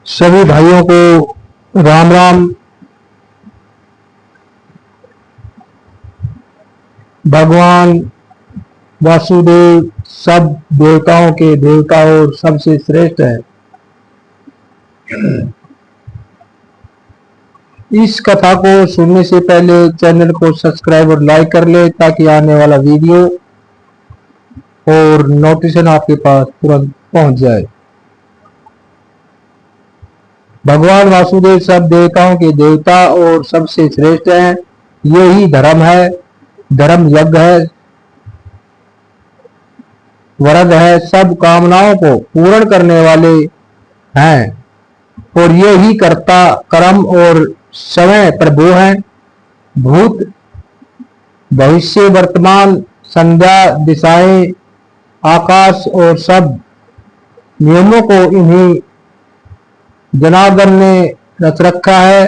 सभी भाइयों को राम राम। भगवान वासुदेव सब देवताओं के देवता और सबसे श्रेष्ठ है। इस कथा को सुनने से पहले चैनल को सब्सक्राइब और लाइक कर ले ताकि आने वाला वीडियो और नोटिफिकेशन आपके पास तुरंत पहुंच जाए। भगवान वासुदेव सब देवताओं के देवता और सबसे श्रेष्ठ हैं। यही धर्म है, धर्म यज्ञ है, वरद है, सब कामनाओं को पूर्ण करने वाले हैं और ये ही कर्ता कर्म और समय प्रभु हैं। भूत भविष्य वर्तमान संध्या दिशाएं आकाश और सब नियमों को इन्हीं जनार्दन ने रच रखा है।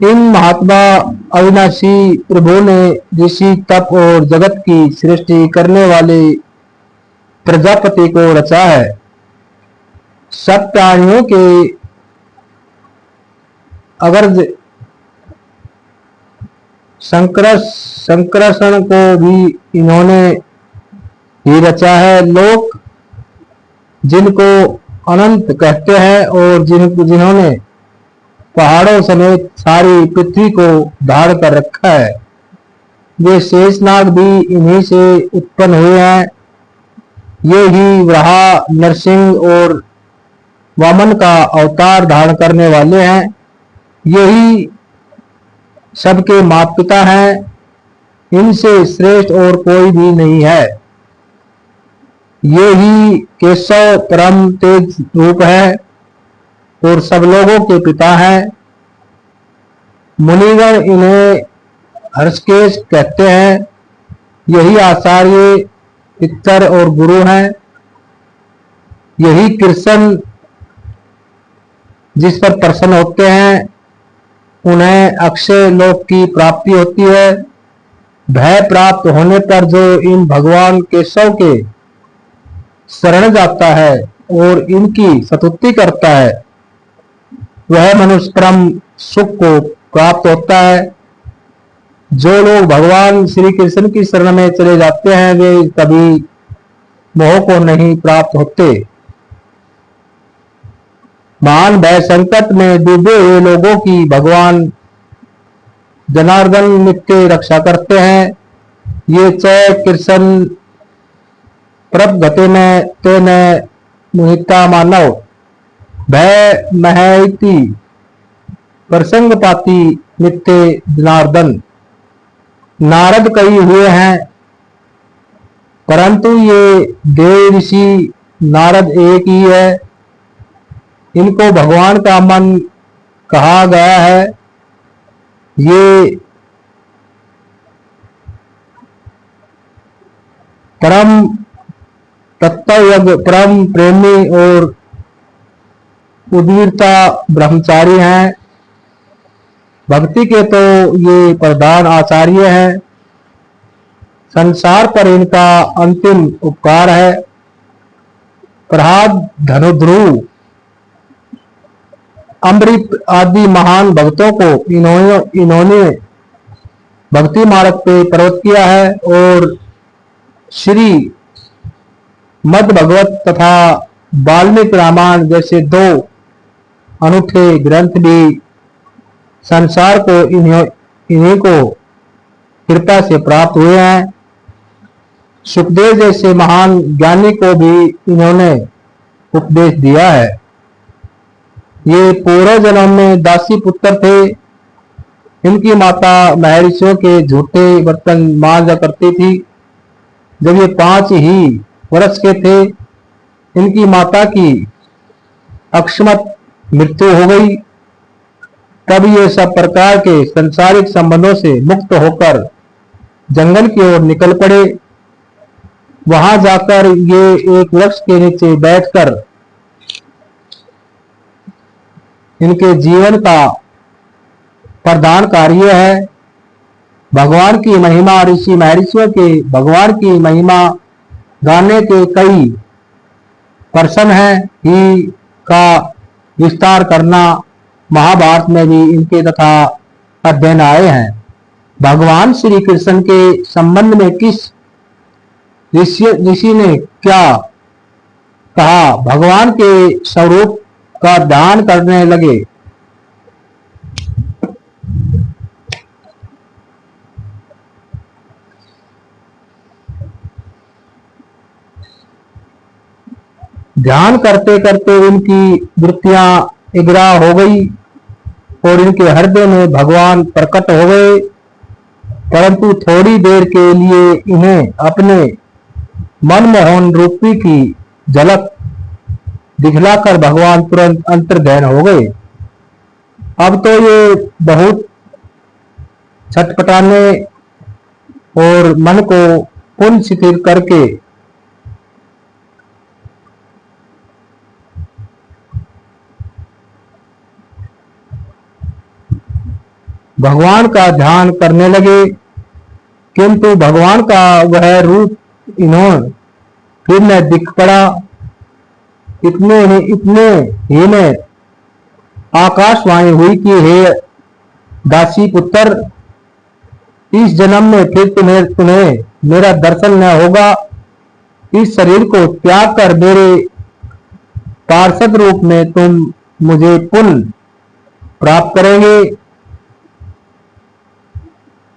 इन महात्मा अविनाशी प्रभु ने ऋषि तप और जगत की सृष्टि करने वाले प्रजापति को रचा है। सब प्राणियों के अगर संकर्षण को भी इन्होंने ही रचा है। लोक जिनको अनंत कहते हैं और जिन्होंने पहाड़ों समेत सारी पृथ्वी को धारण कर रखा है। वे शेषनाग भी इन्हीं से उत्पन्न हुए हैं। ये ही वराह नरसिंह और वामन का अवतार धारण करने वाले हैं। यही सबके माता पिता हैं। इनसे श्रेष्ठ और कोई भी नहीं है। ये ही केशव परम तेज रूप है और सब लोगों के पिता हैं। मुनिगण इन्हें हर्षकेश कहते हैं। यही आचार्य पितर और गुरु हैं। यही कृष्ण जिस पर प्रसन्न होते हैं उन्हें अक्षय लोक की प्राप्ति होती है। भय प्राप्त होने पर जो इन भगवान केशव के शरण जाता है और इनकी स्तुति करता है वह मनुष्य परम सुख को प्राप्त होता है। जो लोग भगवान श्री कृष्ण की शरण में चले जाते हैं वे कभी मोह को नहीं प्राप्त होते। महान भय संकट में डूबे हुए लोगों की भगवान जनार्दन नित्य रक्षा करते हैं। ये चय कृष्ण प्रभ घटे में तेन मुहिता मानव भय महति प्रसंग पाती नित्य जनार्दन। नारद कई हुए हैं परंतु ये देव ऋषि नारद एक ही है। इनको भगवान का मन कहा गया है। ये परम तत्वज्ञ परम प्रेमी और उदीरता ब्रह्मचारी हैं। भक्ति के तो ये प्रधान आचार्य हैं। संसार पर इनका अंतिम उपकार है। प्रहलाद धनुध्रुव अमृत आदि महान भक्तों को इन्होंने भक्ति मार्ग पे प्रवृत्त किया है और श्री मद भगवत तथा वाल्मीकि रामायण जैसे दो अनूठे ग्रंथ भी संसार को इन्हीं को कृपा से प्राप्त हुए हैं। सुखदेव जैसे महान ज्ञानी को भी इन्होंने उपदेश दिया है। ये पूर्व जन्म में दासी पुत्र थे। इनकी माता महर्षियों के झूठे बर्तन मांजा करती थी। जब ये 5 ही वर्ष के थे इनकी माता की अकस्मात मृत्यु हो गई। तब ये सब प्रकार के संसारिक संबंधों से मुक्त होकर जंगल की ओर निकल पड़े। वहां जाकर ये एक वृक्ष के नीचे बैठकर इनके जीवन का प्रधान कार्य है भगवान की महिमा। ऋषि महर्षियों के भगवान की महिमा गाने के कई प्रश्न हैं ही का विस्तार करना महाभारत में भी इनके तथा अध्ययन आए हैं। भगवान श्री कृष्ण के संबंध में किस ऋषि ने क्या कहा? भगवान के स्वरूप का ध्यान करने लगे। ध्यान करते करते उनकी वृत्तियां एग्रा हो गई और इनके हृदय में भगवान प्रकट हो गए, परंतु थोड़ी देर के लिए इन्हें अपने मनमोहन रूपी की झलक दिखलाकर भगवान तुरंत अंतर्ध्यान हो गए। अब तो ये बहुत छटपटाने और मन को पुनः शिथिल करके भगवान का ध्यान करने लगे, किंतु भगवान का वह रूप इन्होंने फिर न दिख पड़ा। इतने ही में आकाशवाणी हुई कि हे दासी पुत्र, इस जन्म में फिर तुम्हें मेरा दर्शन न होगा। इस शरीर को त्याग कर मेरे पार्षद रूप में तुम मुझे पुनः प्राप्त करेंगे।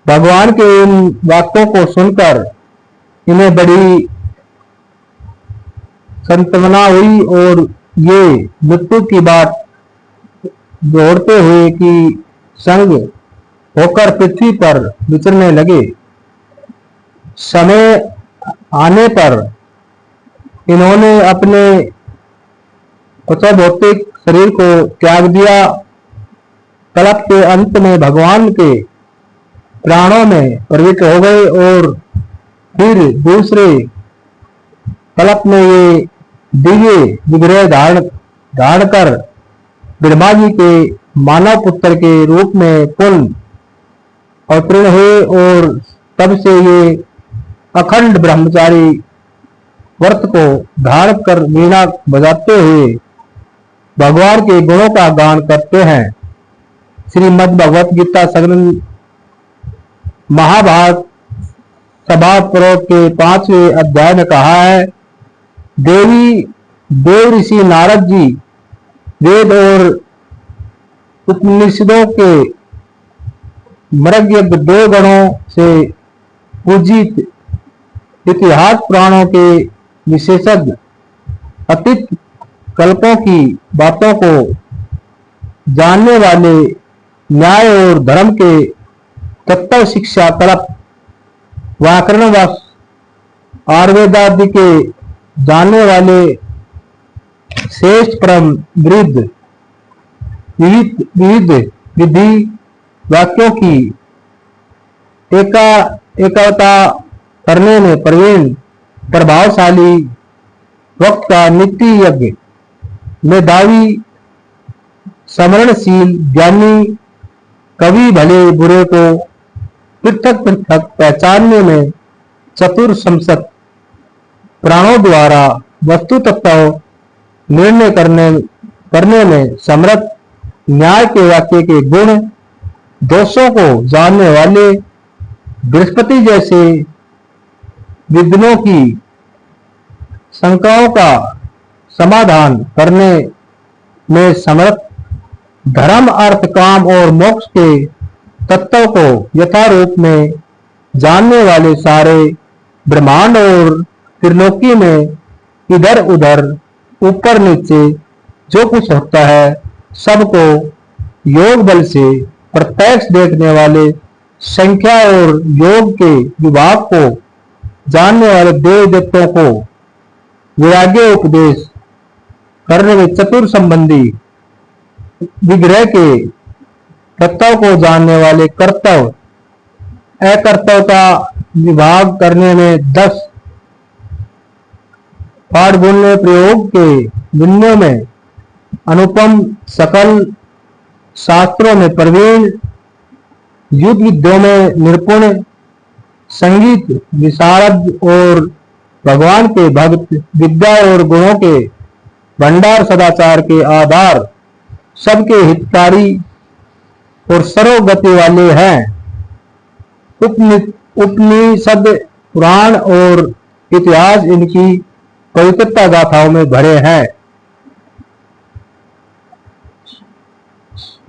भगवान के इन वाक्यों को सुनकर इन्हें बड़ी सांत्वना हुई और ये मृत्यु की बात जोड़ते हुए कि संग होकर पृथ्वी पर विचरने लगे। समय आने पर इन्होंने अपने भौतिक शरीर को त्याग दिया। कल्प के अंत में भगवान के प्राणों में प्रविष्ट हो गए और फिर दूसरे कल्प में ये दिव्य विग्रह धारण कर ब्रह्मा जी के मानव पुत्र के रूप में पुनः अवतीर्ण हुए और तब से ये अखंड ब्रह्मचारी व्रत को धारण कर वीणा बजाते हुए भगवान के गुणों का गान करते हैं। श्रीमद् भगवत गीता संग्रह महाभारत सभा पर्व के 5वें अध्याय में कहा है, देव ऋषि नारद जी वेद और उपनिषदों के मृग दो गणों से पूजित इतिहास पुराणों के विशेषज्ञ अतीत कल्पों की बातों को जानने वाले न्याय और धर्म के तत्व शिक्षा कल्प व्याकरण व आयुर्वेदादि के जानने वाले श्रेष्ठ परम विविध विधि वाक्यों की एकता करने में प्रवीण प्रभावशाली वक्त का नीति यज्ञ मेधावी समरणशील ज्ञानी कवि भले बुरे को पृथक पृथक पहचानने में चतुर संसद प्राणों द्वारा वस्तु तत्व निर्णय करने में समर्थ न्याय के वाक्य के गुण दोषों को जानने वाले बृहस्पति जैसे विद्वानों की शंकाओं का समाधान करने में समर्थ धर्म अर्थ काम और मोक्ष के तत्व को यथारूप में जानने वाले सारे ब्रह्मांड और त्रिलोकी में इधर उधर ऊपर नीचे जो कुछ होता है सबको योग बल से प्रत्यक्ष देखने वाले संख्या और योग के विभाग को जानने वाले देव देवताओं को वैराग्य उपदेश करने में चतुर संबंधी विग्रह के तत्व को जानने वाले कर्तव्य अकर्तव्य का विभाग करने में 10 पाठ बोलने प्रयोग के विनय में अनुपम सकल शास्त्रों में प्रवीण युद्ध विद्यों में निपुण संगीत विशारद और भगवान के भक्त विद्या और गुणों के भंडार सदाचार के आधार सबके हितकारी और सर्वगति वाले हैं। उपनिषद, पुराण और इतिहास इनकी पवित्रता गाथाओं में भरे हैं।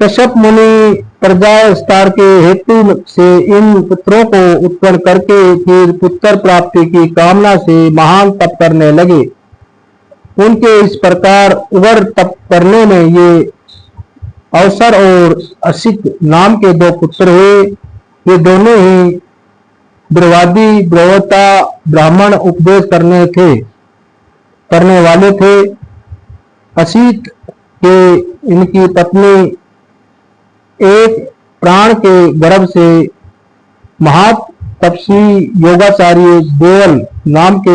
कश्यप मुनि प्रजा विस्तार के हेतु से इन पुत्रों को उत्पन्न करके फिर पुत्र प्राप्ति की कामना से महान तप करने लगे। उनके इस प्रकार उग्र तप करने में ये अवसर और असित नाम के दो पुत्र हुए। ये दोनों ही ब्रह्मवादी ब्रह्मता ब्राह्मण उपदेश करने वाले थे। असित के इनकी पत्नी एक प्राण के गर्भ से महातपस्वी योगाचार्य देवल नाम के